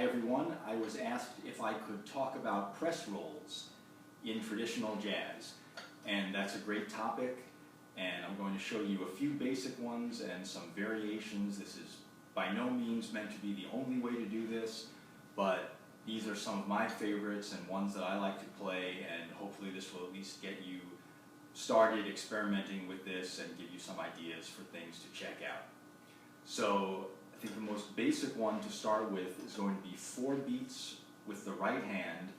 Hi everyone, I was asked if I could talk about press rolls in traditional jazz, and that's a great topic, and I'm going to show you a few basic ones and some variations. This is by no means meant to be the only way to do this, but these are some of my favorites and ones that I like to play, and hopefully this will at least get you started experimenting with this and give you some ideas for things to check out. So I think the most basic one to start with is going to be 4 beats with the right hand,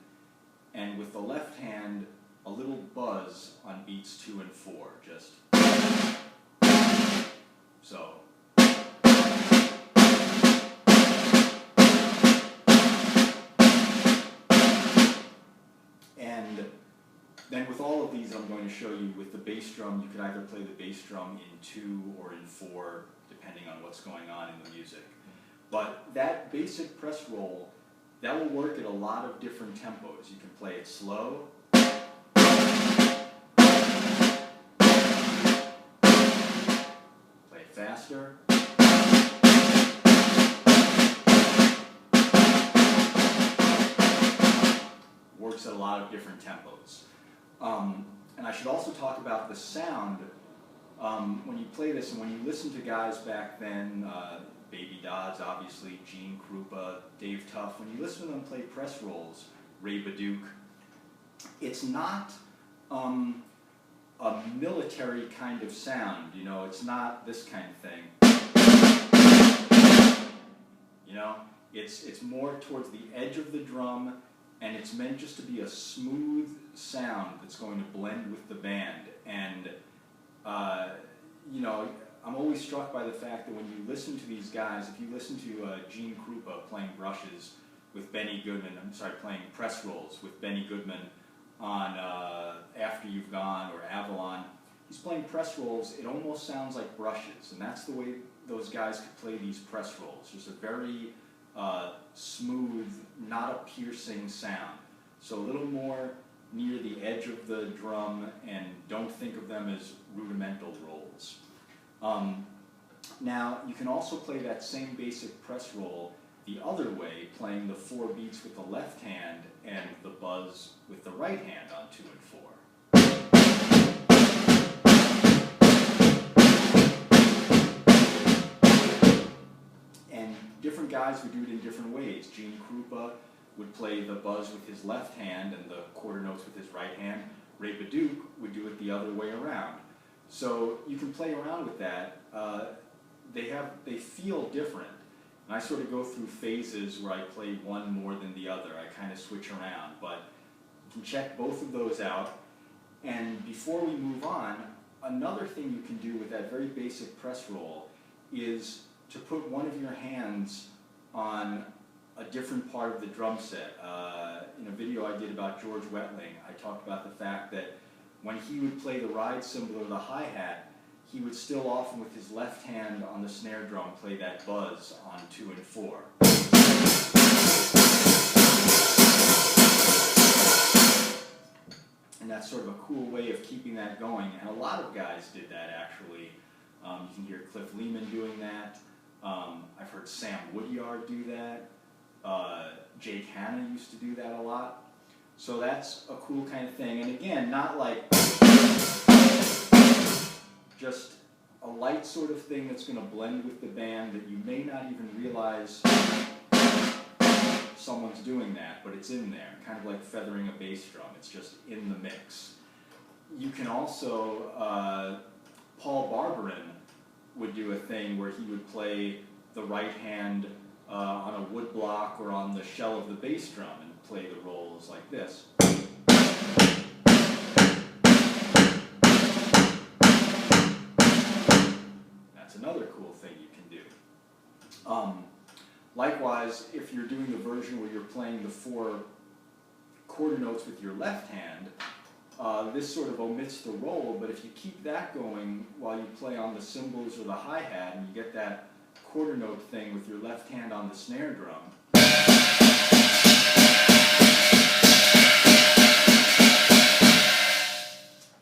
and with the left hand a little buzz on beats 2 and 4, just so. And then with all of these I'm going to show you with the bass drum, you could either play the bass drum in 2 or in 4, depending on what's going on in the music. But that basic press roll, that will work at a lot of different tempos. You can play it slow, play it faster, works at a lot of different tempos. And I should also talk about the sound. When you play this and when you listen to guys back then, Baby Dodds, obviously, Krupa, Dave Tuff, when you listen to them play press rolls, Baby, it's not a military kind of sound, you know, it's not this kind of thing. You know, it's more towards the edge of the drum, and it's meant just to be a smooth sound that's going to blend with the band. And you know, I'm always struck by the fact that when you listen to these guys, if you listen to Krupa playing brushes with Benny Goodman, playing press rolls with Benny Goodman on After You've Gone or Avalon, he's playing press rolls, it almost sounds like brushes, and that's the way those guys could play these press rolls. There's a very smooth, not a piercing sound. So a little more near the edge of the drum, and don't think of them as rudimental rolls. Now, you can also play that same basic press roll the other way, playing the 4 beats with the left hand and the buzz with the right hand on 2 and 4. And different guys would do it in different ways. Krupa would play the buzz with his left hand and the quarter notes with his right hand. Baby would do it the other way around. So you can play around with that. They feel different. And I sort of go through phases where I play one more than the other. I kind of switch around, but you can check both of those out. And before we move on, another thing you can do with that very basic press roll is to put one of your hands on a different part of the drum set. In a video I did about George Wettling, I talked about the fact that when he would play the ride cymbal or the hi-hat, he would still often with his left hand on the snare drum play that buzz on 2 and 4. And that's sort of a cool way of keeping that going, and a lot of guys did that actually. You can hear Cliff Leeman doing that. I've heard Sam Woodyard do that. Jake Hanna used to do that a lot. So that's a cool kind of thing. And again, not like just a light sort of thing that's going to blend with the band that you may not even realize someone's doing that, but it's in there. Kind of like feathering a bass drum. It's just in the mix. You can also, Paul Barbarin would do a thing where he would play the right hand on a wood block or on the shell of the bass drum and play the rolls like this. That's another cool thing you can do. Likewise, if you're doing the version where you're playing the 4 quarter notes with your left hand, this sort of omits the roll, but if you keep that going while you play on the cymbals or the hi-hat and you get that quarter note thing with your left hand on the snare drum,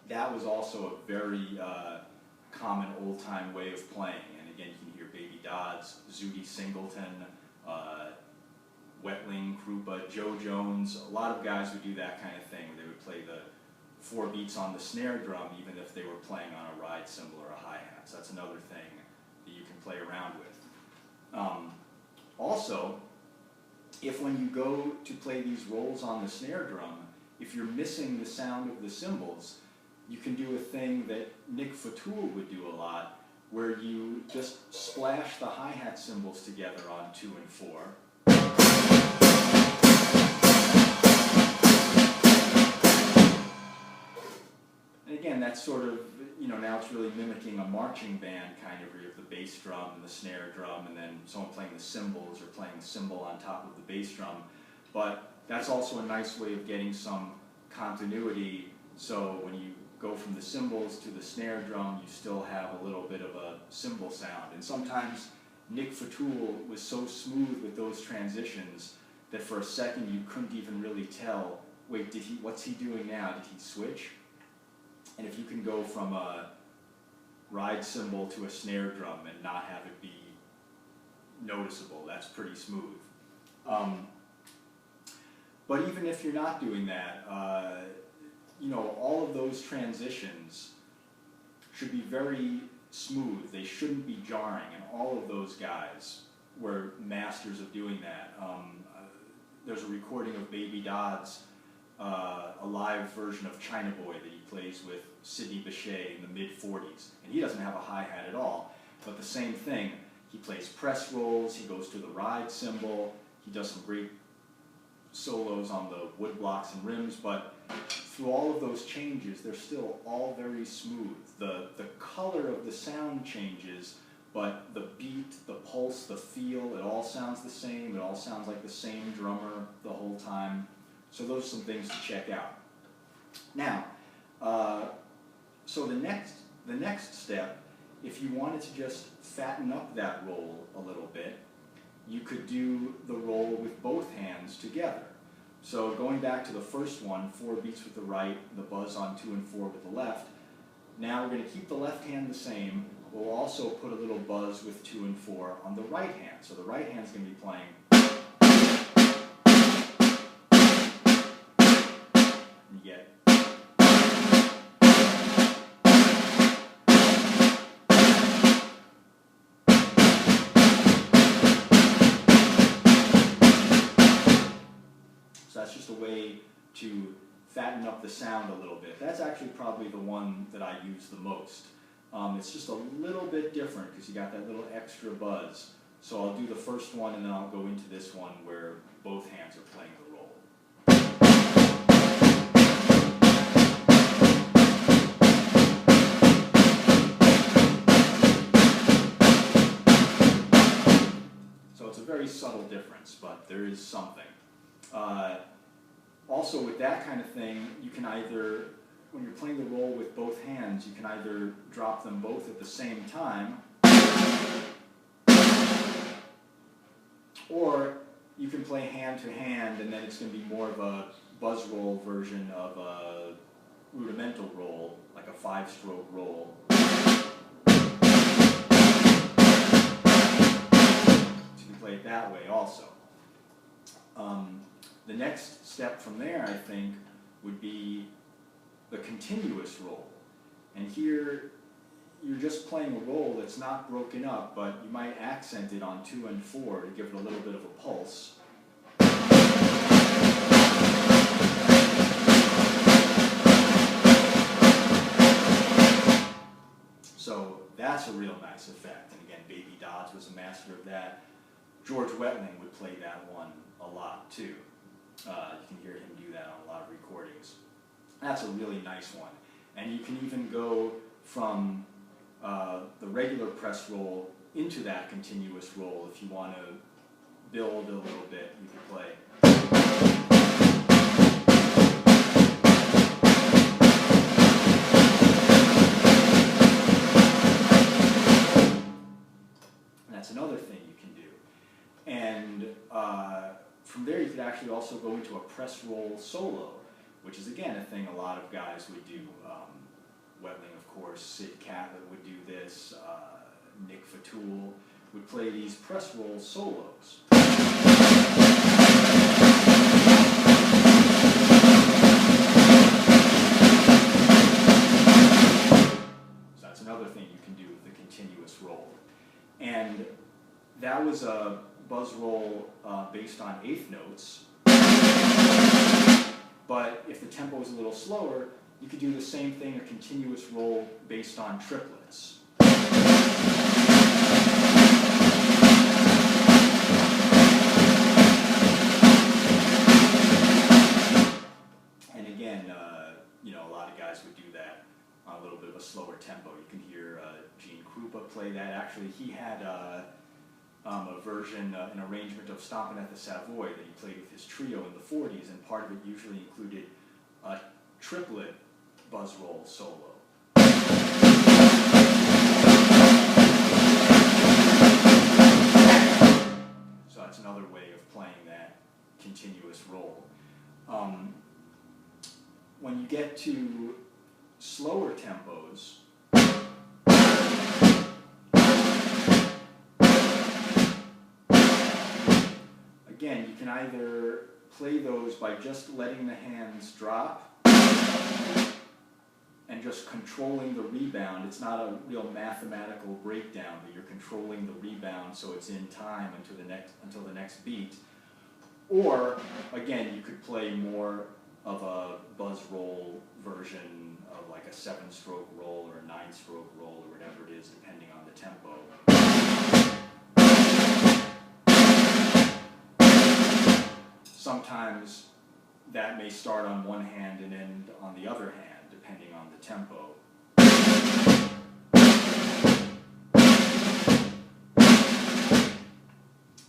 that was also a very common old-time way of playing. And again, you can hear Baby Dodds, Zooty Singleton, Wettling, Krupa, Joe Jones, a lot of guys would do that kind of thing, where they would play the 4 beats on the snare drum even if they were playing on a ride cymbal or a hi-hat. So that's another thing that you can play around with. Also, if when you go to play these rolls on the snare drum, if you're missing the sound of the cymbals, you can do a thing that Nick Fatool would do a lot, where you just splash the hi-hat cymbals together on 2 and 4. And again, that's sort of, now it's really mimicking a marching band kind of, where you have the bass drum and the snare drum, and then someone playing the cymbals or playing the cymbal on top of the bass drum. But that's also a nice way of getting some continuity, so when you go from the cymbals to the snare drum, you still have a little bit of a cymbal sound. And sometimes Nick Fatool was so smooth with those transitions that for a second you couldn't even really tell, wait, what's he doing now? Did he switch? And if you can go from a ride cymbal to a snare drum and not have it be noticeable, that's pretty smooth. But even if you're not doing that, all of those transitions should be very smooth. They shouldn't be jarring, and all of those guys were masters of doing that. There's a recording of Baby Dodds, a live version of China Boy that he plays with Sidney Bechet in the mid-40s, and he doesn't have a hi-hat at all, but the same thing. He plays press rolls, he goes to the ride cymbal, he does some great solos on the wood blocks and rims, but through all of those changes, they're still all very smooth. The color of the sound changes, but the beat, the pulse, the feel, it all sounds the same. It all sounds like the same drummer the whole time. So those are some things to check out. Now, so the next step, if you wanted to just fatten up that roll a little bit, you could do the roll with both hands together. So going back to the first one, 4 beats with the right, the buzz on 2 and 4 with the left. Now we're going to keep the left hand the same. We'll also put a little buzz with 2 and 4 on the right hand. So the right hand's going to be playing. You get. So that's just a way to fatten up the sound a little bit. That's actually probably the one that I use the most. It's just a little bit different because you got that little extra buzz. So I'll do the first one and then I'll go into this one where both hands are playing the roll. So it's a very subtle difference, but there is something. Also with that kind of thing, you can either, when you're playing the roll with both hands, you can either drop them both at the same time, or you can play hand to hand, and then it's going to be more of a buzz roll version of a rudimental roll, like a 5-stroke roll. So you can play it that way also. The next step from there, I think, would be the continuous roll. And here, you're just playing a roll that's not broken up, but you might accent it on 2 and 4 to give it a little bit of a pulse. So that's a real nice effect. And again, Baby Dodds was a master of that. George Wettling would play that one a lot too. You can hear him do that on a lot of recordings. That's a really nice one. And you can even go from the regular press roll into that continuous roll if you want to build a little bit. You can play. And that's another thing you can do. And from there, you could actually also go into a press roll solo, which is, again, a thing a lot of guys would do. Wettling, of course, Sid Catlett would do this. Nick Fatool would play these press roll solos. buzz roll based on eighth notes, but if the tempo is a little slower, you could do the same thing, a continuous roll based on triplets. And again, you know, a lot of guys would do that on a little bit of a slower tempo. You can hear Gene Krupa play that. Actually, he had a version, an arrangement of Stompin' at the Savoy that he played with his trio in the 40s, and part of it usually included a triplet buzz roll solo. So that's another way of playing that continuous roll. When you get to slower tempos, again, you can either play those by just letting the hands drop and just controlling the rebound. It's not a real mathematical breakdown, but you're controlling the rebound so it's in time until the next beat. Or, again, you could play more of a buzz roll version of like a 7-stroke roll or a 9-stroke roll or whatever it is, depending on the tempo. Sometimes that may start on one hand and end on the other hand, depending on the tempo.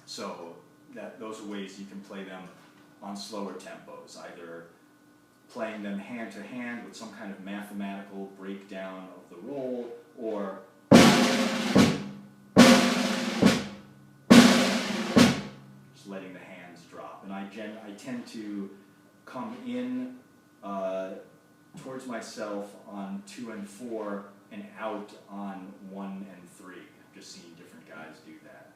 So those are ways you can play them on slower tempos, either playing them hand to hand with some kind of mathematical breakdown of the roll, or just letting the hands drop. And I tend to come in towards myself on 2 and 4 and out on 1 and 3. I've just seen different guys do that.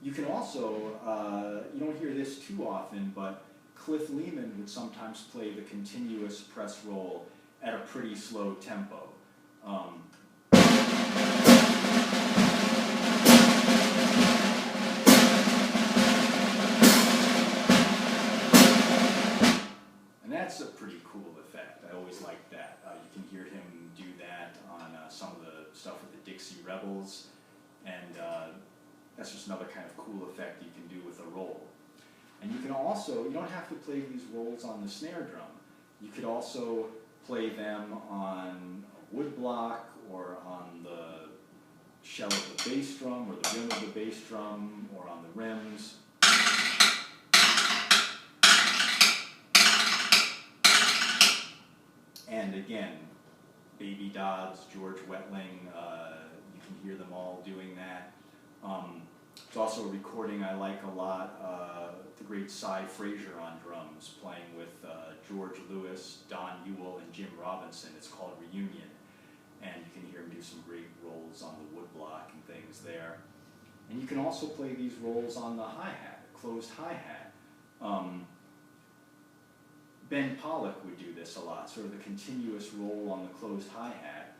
You can also, you don't hear this too often, but Cliff Leeman would sometimes play the continuous press roll at a pretty slow tempo. And that's a pretty cool effect. I always liked that. You can hear him do that on some of the stuff with the Dixie Rebels, and that's just another kind of cool effect you can do with a roll. And you can also, you don't have to play these rolls on the snare drum. You could also play them on a wood block or on the shell of the bass drum or the rim of the bass drum or on the rims. And again, Baby Dodds, George Wettling, you can hear them all doing that. It's also a recording I like a lot, the great Cy Frazier on drums, playing with George Lewis, Don Ewell, and Jim Robinson. It's called Reunion, and you can hear him do some great rolls on the wood block and things there. And you can also play these rolls on the hi-hat, closed hi-hat. Ben Pollack would do this a lot, sort of the continuous roll on the closed hi-hat.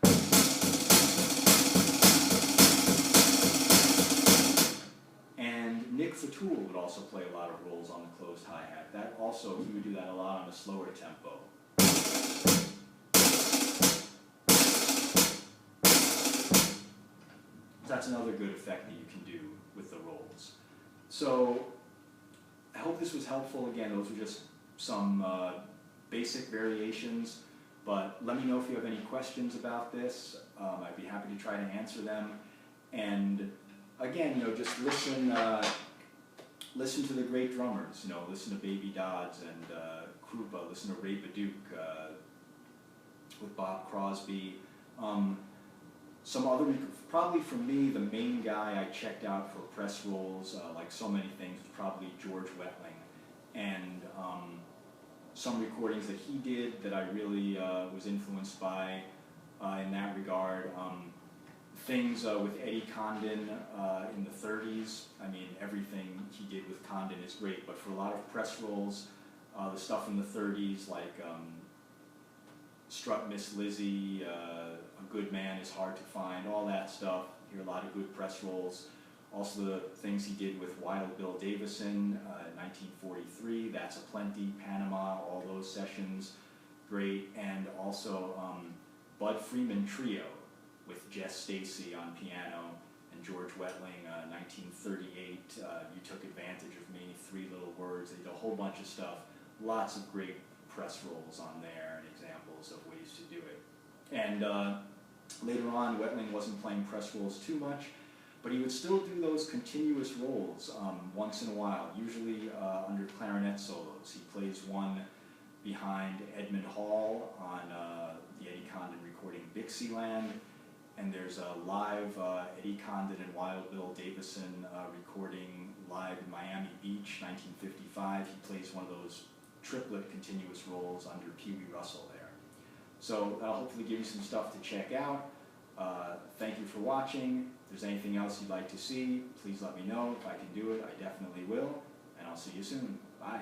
And Nick Fatool would also play a lot of rolls on the closed hi-hat. That also, he would do that a lot on a slower tempo. That's another good effect that you can do with the rolls. So, I hope this was helpful. Again, those were just some basic variations, but let me know if you have any questions about this. I'd be happy to try to answer them. And again, just listen to the great drummers. Listen to Baby Dodds and Krupa. Listen to Ray Baduke with Bob Crosby. Some other, probably for me, the main guy I checked out for press rolls, like so many things, was probably George Wettling. And some recordings that he did that I really was influenced by in that regard. Things with Eddie Condon in the 30s. I mean, everything he did with Condon is great, but for a lot of press rolls, the stuff in the 30s, like Strut Miss Lizzie, A Good Man Is Hard to Find, all that stuff. You hear a lot of good press rolls. Also the things he did with Wild Bill Davison, 1943, That's a Plenty, Panama, all those sessions, great. And also Bud Freeman Trio with Jess Stacy on piano and George Wettling, 1938, You Took Advantage of Me, Three Little Words. They did a whole bunch of stuff, lots of great press rolls on there and examples of ways to do it. And later on, Wettling wasn't playing press rolls too much, but he would still do those continuous rolls once in a while, usually under clarinet solos. He plays one behind Edmund Hall on the Eddie Condon recording Dixieland, and there's a live Eddie Condon and Wild Bill Davison recording live in Miami Beach, 1955. He plays one of those triplet continuous rolls under Pee Wee Russell there. So that'll hopefully give you some stuff to check out. Thank you for watching. If there's anything else you'd like to see, please let me know. If I can do it, I definitely will. And I'll see you soon. Bye.